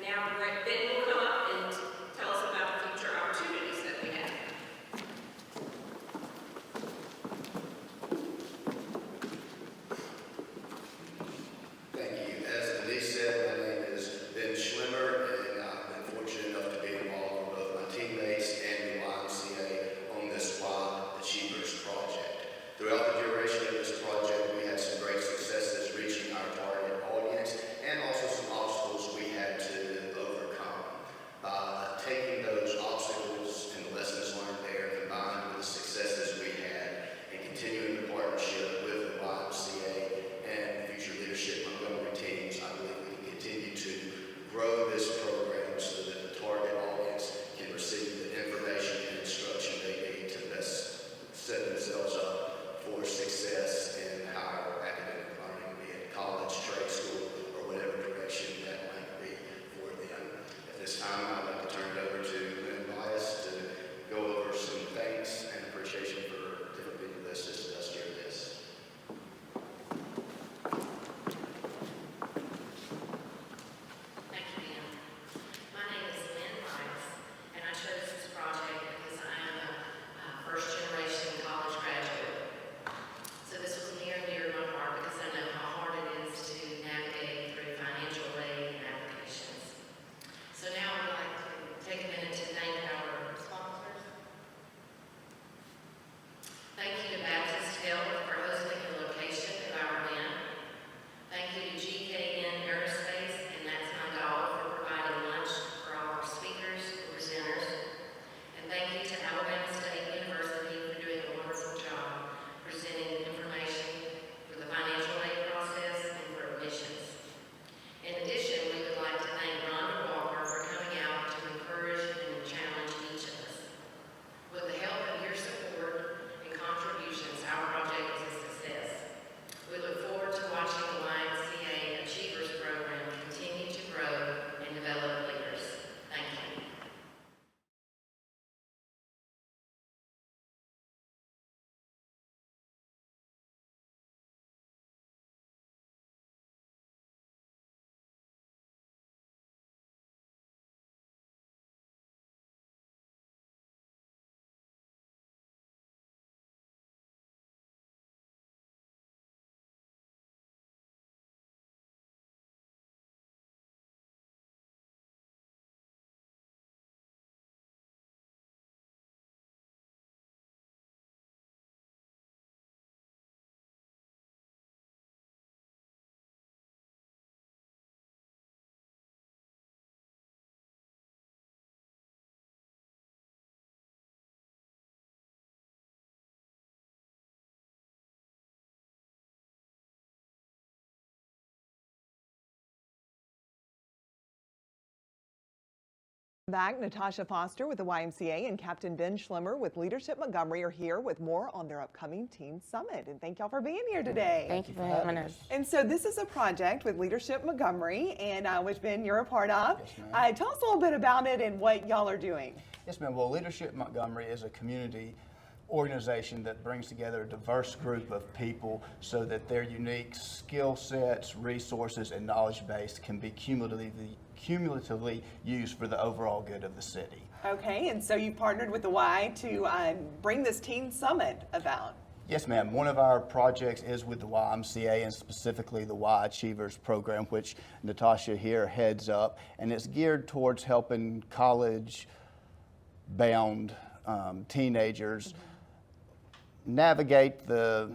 now Ben will come up and tell us about the future opportunities that we have. Thank you. As Denise said, my name is Ben Schlimmer, and I've been fortunate enough to be involved with both my teammates and the YMCA on this Achievers Project. Throughout the duration of this project, we had some great successes reaching our target audience and also some obstacles we had to overcome. By taking those obstacles and the lessons learned there, combined with the successes we had, and continuing the partnership with the YMCA and future leadership Montgomery teams, I believe we can continue to grow this program so that the target audience can receive the information and instruction they need to best set themselves up for success in higher academic learning, be it college, trade school, or whatever direction that might be for them. At this time, I'd like to turn it over to Lynn Bias to go over some thanks and appreciation for different people that assisted us during this. Thank you, Dan. My name is Lynn Rice, and I chose this project because I am a first-generation college graduate. So this was near and dear to my heart because I know how hard it is to navigate through financial aid and applications. So now I'd like to take a minute to thank our sponsors. Thank you to Baptist Health for hosting the location of our event. Thank you to GKN Aerospace, and that's my dog, for providing lunch for all our speakers and presenters. And thank you to Alabama State University for doing a wonderful job presenting information for the financial aid process and for admissions. In addition, we would like to thank Rhonda Walker for coming out to encourage and challenge each of us. With the help of your support and contributions, our project is a success. We look forward to watching the YMCA Achievers Program continue to grow and develop leaders. Thank you. Back, Natasha Foster with the YMCA and Captain Ben Schlimmer with Leadership Montgomery are here with more on their upcoming Teen Summit. And thank y'all for being here today. Thank you for having us. And so this is a project with Leadership Montgomery, and which Ben, you're a part of. Yes, ma'am. Tell us a little bit about it and what y'all are doing. Yes, ma'am. Well, Leadership Montgomery is a community organization that brings together a diverse group of people so that their unique skill sets, resources, and knowledge base can be cumulatively used for the overall good of the city. Okay, and so you partnered with the Y to bring this Teen Summit about. Yes, ma'am. One of our projects is with the YMCA and specifically the Y Achievers program, which Natasha here heads up, and it's geared towards helping college-bound teenagers navigate the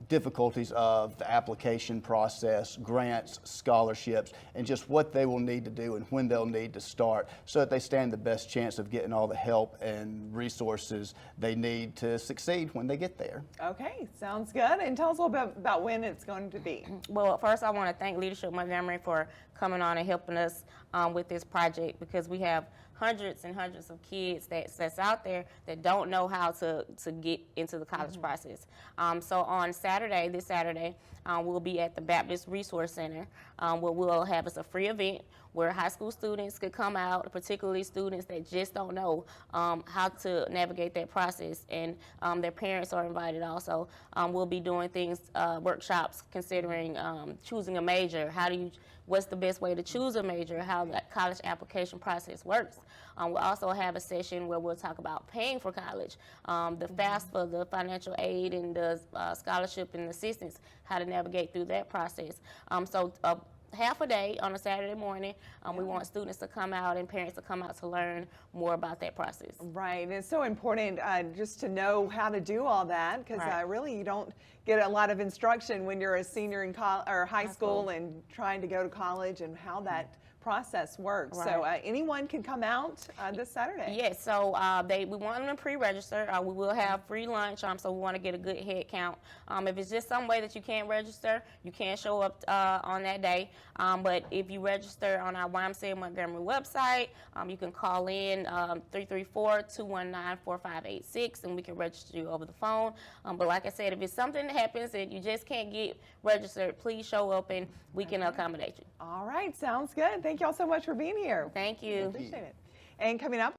difficulties of the application process, grants, scholarships, and just what they will need to do and when they'll need to start so that they stand the best chance of getting all the help and resources they need to succeed when they get there. Okay, sounds good. And tell us a little bit about when it's going to be. Well, first I want to thank Leadership Montgomery for coming on and helping us with this project, because we have hundreds and hundreds of kids that's out there that don't know how to get into the college process. So on this Saturday, we'll be at the Baptist Resource Center, where we'll have a free event where high school students could come out, particularly students that just don't know how to navigate that process, and their parents are invited also. We'll be doing things, workshops considering choosing a major. What's the best way to choose a major, how that college application process works. We'll also have a session where we'll talk about paying for college, the FAFSA, the financial aid and the scholarship and assistance, how to navigate through that process. So half a day on a Saturday morning, we want students to come out and parents to come out to learn more about that process. Right, and it's so important just to know how to do all that, because Right. really you don't get a lot of instruction when you're a senior in high school and trying to go to college, and how that process works. So Right. anyone can come out this Saturday. Yes, so we want them to pre-register. We will have free lunch, so we want to get a good head count. If it's just some way that you can't register, you can show up on that day. But if you register on our YMCA Montgomery website, you can call in 334-219-4586, and we can register you over the phone. But like I said, if it's something that happens and you just can't get registered, please show up and we can accommodate you. All right, sounds good. Thank y'all so much for being here. Thank you. Appreciate it. And coming up,